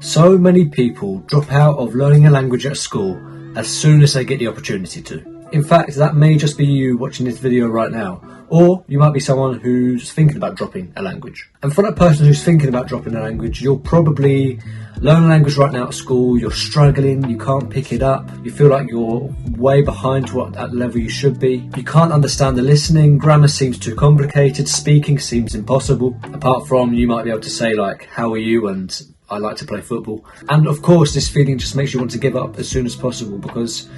So many people drop out of learning a language at school as soon as they get the opportunity to. In fact, that may just be you watching this video right now, or you might be someone who's thinking about dropping a language. And for that person who's thinking about dropping a language, you'll probably learn a language right now at school, you're struggling, you can't pick it up, you feel like you're way behind what at level you should be, you can't understand the listening, grammar seems too complicated, speaking seems impossible, apart from you might be able to say like, how are you, and I like to play football. And of course this feeling just makes you want to give up as soon as possible because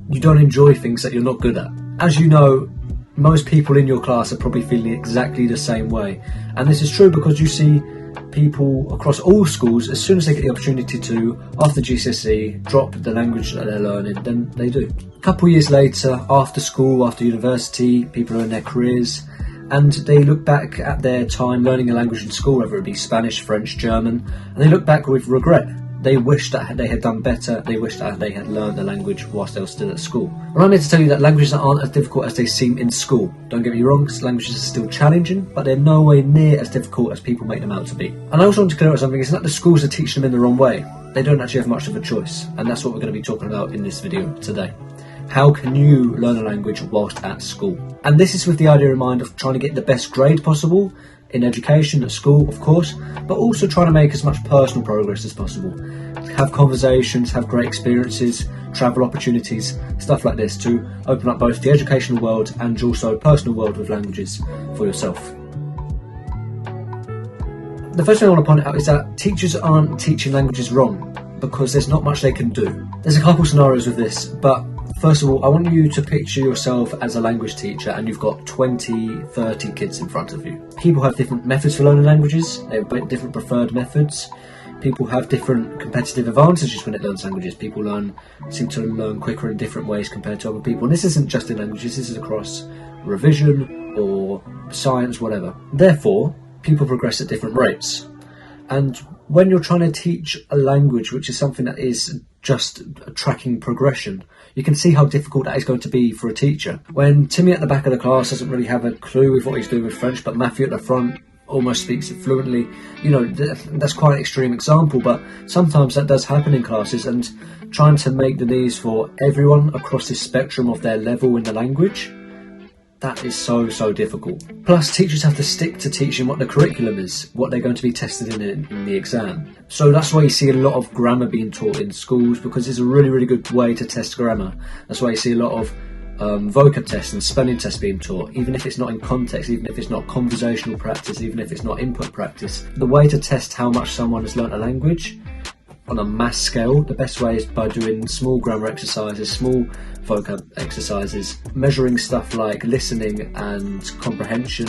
you don't enjoy things that you're not good at. As you know, most people in your class are probably feeling exactly the same way. And this is true because you see people across all schools, as soon as they get the opportunity to, after GCSE, drop the language that they're learning, then they do. A couple of years later, after school, after university, people are in their careers, and they look back at their time learning a language in school, whether it be Spanish, French, German, and they look back with regret. They wish that they had done better, they wish that they had learned the language whilst they were still at school. Well, I'm here to tell you that languages aren't as difficult as they seem in school. Don't get me wrong, languages are still challenging, but they're nowhere near as difficult as people make them out to be. And I also want to clear up something, it's not the schools that teach them in the wrong way. They don't actually have much of a choice, and that's what we're going to be talking about in this video today. How can you learn a language whilst at school? And this is with the idea in mind of trying to get the best grade possible in education, at school, of course, but also trying to make as much personal progress as possible. Have conversations, have great experiences, travel opportunities, stuff like this to open up both the educational world and also personal world with languages for yourself. The first thing I want to point out is that teachers aren't teaching languages wrong because there's not much they can do. There's a couple scenarios with this, but first of all, I want you to picture yourself as a language teacher and you've got 20, 30 kids in front of you. People have different methods for learning languages, they have different preferred methods. People have different competitive advantages when it learns languages. People seem to learn quicker in different ways compared to other people. And this isn't just in languages, this is across revision or science, whatever. Therefore, people progress at different rates. And when you're trying to teach a language, which is something that is just a tracking progression, you can see how difficult that is going to be for a teacher. When Timmy at the back of the class doesn't really have a clue with what he's doing with French, but Matthew at the front almost speaks it fluently, you know, that's quite an extreme example, but sometimes that does happen in classes, and trying to make the needs for everyone across this spectrum of their level in the language, that is so difficult. Plus, teachers have to stick to teaching what the curriculum is, what they're going to be tested in the exam. So that's why you see a lot of grammar being taught in schools, because it's a really good way to test grammar. That's why you see a lot of vocab tests and spelling tests being taught, even if it's not in context, even if it's not conversational practice, even if it's not input practice. The way to test how much someone has learnt a language on a mass scale, the best way is by doing small grammar exercises, small vocab exercises, measuring stuff like listening and comprehension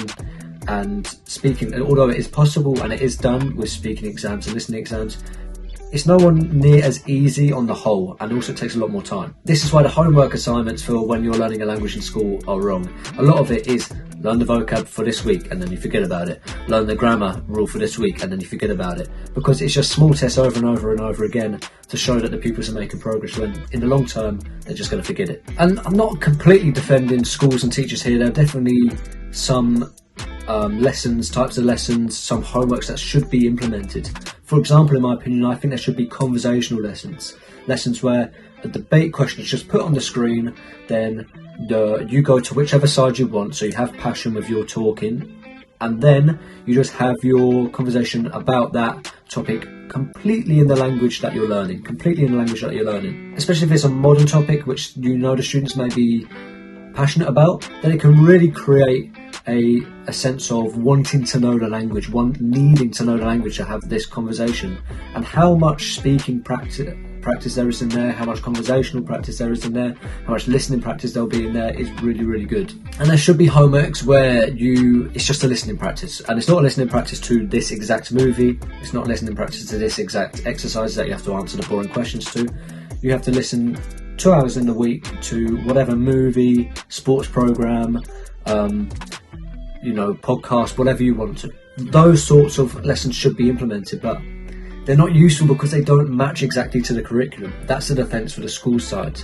and speaking. And although it is possible and it is done with speaking exams and listening exams, it's no one near as easy on the whole, and also takes a lot more time. This is why the homework assignments for when you're learning a language in school are wrong. A lot of it is learn the vocab for this week and then you forget about it. Learn the grammar rule for this week and then you forget about it. Because it's just small tests over and over and over again to show that the pupils are making progress, when in the long term they're just going to forget it. And I'm not completely defending schools and teachers here. There are definitely some types of lessons, some homeworks that should be implemented. For example, in my opinion, I think there should be conversational lessons where a debate question is just put on the screen, then you go to whichever side you want, so you have passion with your talking, and then you just have your conversation about that topic completely in the language that you're learning, especially if it's a modern topic which you know the students may be passionate about, then it can really create a sense of wanting to know the language, needing to know the language to have this conversation. And how much speaking practice there is in there, how much conversational practice there is in there, how much listening practice there'll be in there is really good. And there should be homeworks where it's just a listening practice, and it's not a listening practice to this exact movie, it's not a listening practice to this exact exercise that you have to answer the boring questions to. You have to listen 2 hours in the week to whatever movie, sports program, podcast, whatever you want to. Those sorts of lessons should be implemented, but they're not useful because they don't match exactly to the curriculum. That's the defence for the school side.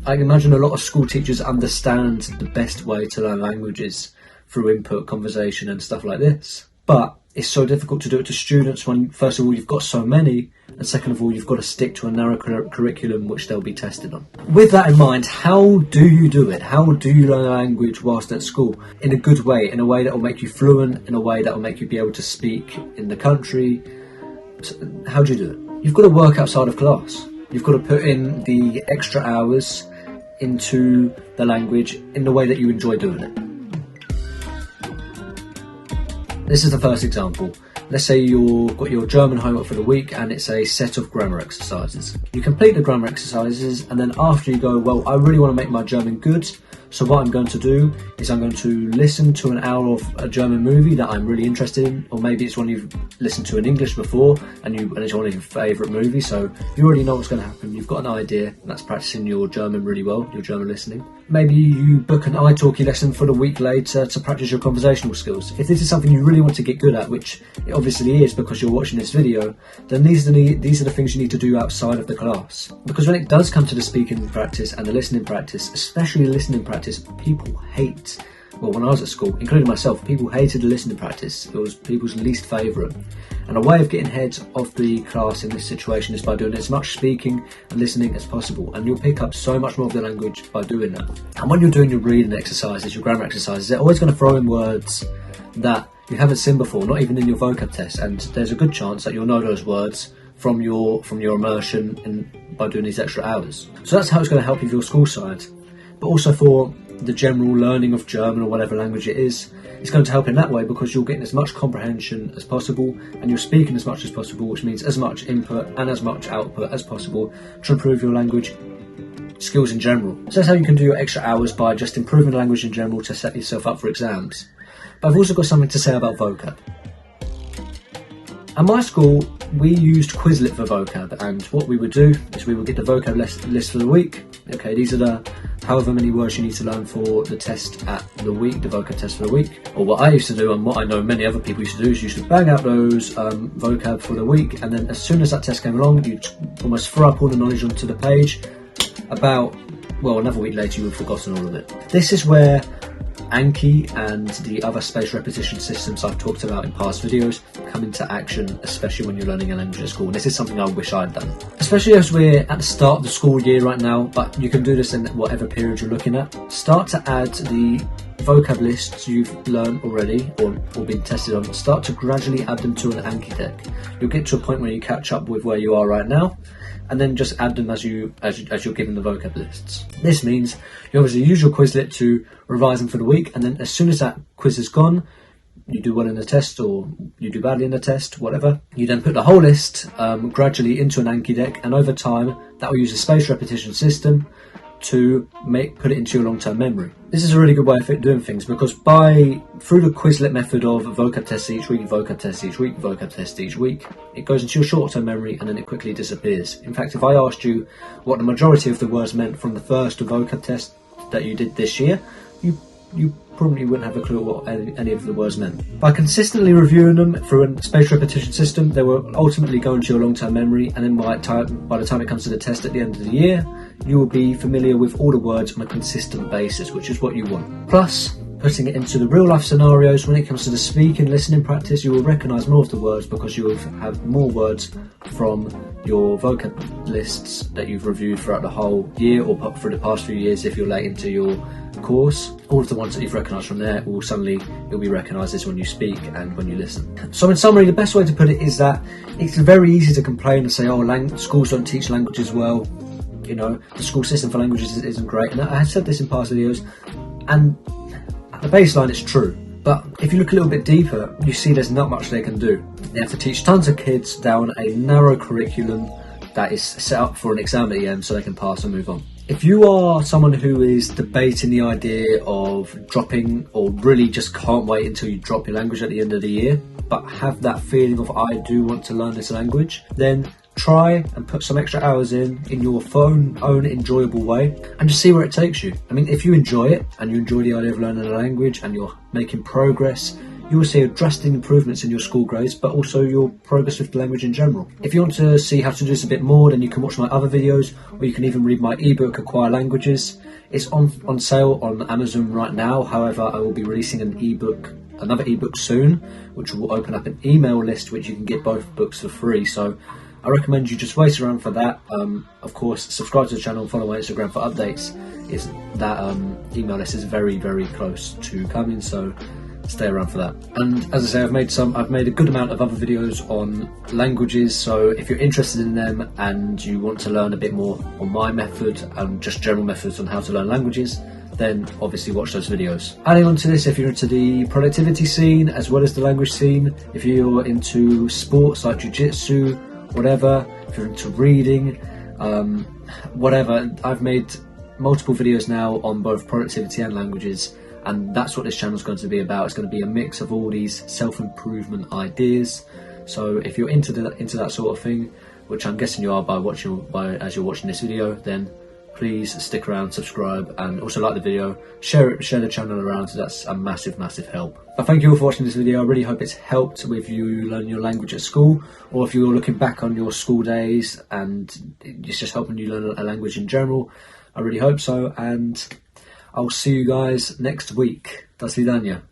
I imagine a lot of school teachers understand the best way to learn languages through input, conversation and stuff like this. But it's so difficult to do it to students when, first of all, you've got so many, and second of all, you've got to stick to a narrow curriculum which they'll be tested on. With that in mind, how do you do it? How do you learn a language whilst at school? In a good way, in a way that will make you fluent, in a way that will make you be able to speak in the country. How do you do it? You've got to work outside of class. You've got to put in the extra hours into the language in the way that you enjoy doing it. This is the first example. Let's say you've got your German homework for the week and it's a set of grammar exercises. You complete the grammar exercises and then after you go, well, I really want to make my German good. So what I'm going to do is I'm going to listen to an hour of a German movie that I'm really interested in, or maybe it's one you've listened to in English before and it's one of your favourite movies, so you already know what's going to happen. You've got an idea, and that's practicing your German really well, your German listening. Maybe you book an italki lesson for the week later to practice your conversational skills. If this is something you really want to get good at, which it obviously is because you're watching this video, then these are the things you need to do outside of the class. Because when it does come to the speaking practice and the listening practice, especially the listening practice, people hate, well, when I was at school, including myself, people hated the listening practice. It was people's least favourite. And a way of getting ahead of the class in this situation is by doing as much speaking and listening as possible, and you'll pick up so much more of the language by doing that. And when you're doing your reading exercises, your grammar exercises, they're always going to throw in words that you haven't seen before, not even in your vocab test, and there's a good chance that you'll know those words from your immersion and by doing these extra hours. So that's how it's going to help you with your school side. But also for the general learning of German or whatever language it is, it's going to help in that way because you're getting as much comprehension as possible and you're speaking as much as possible, which means as much input and as much output as possible to improve your language skills in general. So that's how you can do your extra hours, by just improving the language in general to set yourself up for exams. But I've also got something to say about vocab. At my school, we used Quizlet for vocab, and what we would do is we would get the vocab list for the week. Okay, these are the however many words you need to learn for the test at the week, the vocab test for the week. Or what I used to do, and what I know many other people used to do, is you should bang out those vocab for the week, and then as soon as that test came along, you'd almost throw up all the knowledge onto the page. About, well, another week later you would have forgotten all of it. This is where Anki and the other spaced repetition systems I've talked about in past videos come into action, especially when you're learning a language at school. And this is something I wish I'd done. Especially as we're at the start of the school year right now, but you can do this in whatever period you're looking at. Start to add the vocab lists you've learned already or been tested on. Start to gradually add them to an Anki deck. You'll get to a point where you catch up with where you are right now, and then just add them as you're given the vocab lists. This means you obviously use your Quizlet to revise them for the week, and then as soon as that quiz is gone, you do well in the test or you do badly in the test, whatever, you then put the whole list gradually into an Anki deck, and over time that will use a spaced repetition system to put it into your long-term memory. This is a really good way of doing things, because through the Quizlet method of vocab test each week, vocab test each week, vocab test each week, it goes into your short-term memory and then it quickly disappears. In fact, if I asked you what the majority of the words meant from the first vocab test that you did this year, you probably wouldn't have a clue what any of the words meant. By consistently reviewing them through a spaced repetition system, they will ultimately go into your long-term memory, and then by the time it comes to the test at the end of the year, you will be familiar with all the words on a consistent basis, which is what you want. Plus, putting it into the real life scenarios, when it comes to the speaking, listening practice, you will recognise more of the words because you will have more words from your vocab lists that you've reviewed throughout the whole year or through the past few years if you're late into your course. All of the ones that you've recognised from there you'll be recognised as when you speak and when you listen. So in summary, the best way to put it is that it's very easy to complain and say, oh, schools don't teach languages well, you know, the school system for languages isn't great. And I have said this in past videos, and at the baseline it's true. But if you look a little bit deeper, you see there's not much they can do. They have to teach tons of kids down a narrow curriculum that is set up for an exam at the end so they can pass and move on. If you are someone who is debating the idea of dropping, or really just can't wait until you drop your language at the end of the year, but have that feeling of I do want to learn this language, then try and put some extra hours in your own enjoyable way and just see where it takes you. I mean, if you enjoy it and you enjoy the idea of learning a language and you're making progress, you will see drastic improvements in your school grades, but also your progress with the language in general. If you want to see how to do this a bit more, then you can watch my other videos, or you can even read my ebook, Acquire Languages. It's on sale on Amazon right now. However, I will be releasing an ebook another ebook soon, which will open up an email list which you can get both books for free. So I recommend you just wait around for that. Of course, subscribe to the channel and follow my Instagram for updates. That email list is very, very close to coming, so stay around for that. And as I say, I've made a good amount of other videos on languages, so if you're interested in them and you want to learn a bit more on my method and just general methods on how to learn languages, then obviously watch those videos. Adding on to this, if you're into the productivity scene as well as the language scene, if you're into sports like jiu-jitsu, whatever, if you're into reading, whatever, I've made multiple videos now on both productivity and languages, and that's what this channel is going to be about. It's going to be a mix of all these self-improvement ideas. So if you're into that sort of thing, which I'm guessing you are as you're watching this video, then please stick around, subscribe, and also like the video, share the channel around, so that's a massive help. I thank you all for watching this video. I really hope it's helped with you learning your language at school, or if you're looking back on your school days and it's just helping you learn a language in general. I really hope so, and I'll see you guys next week. Do svidania.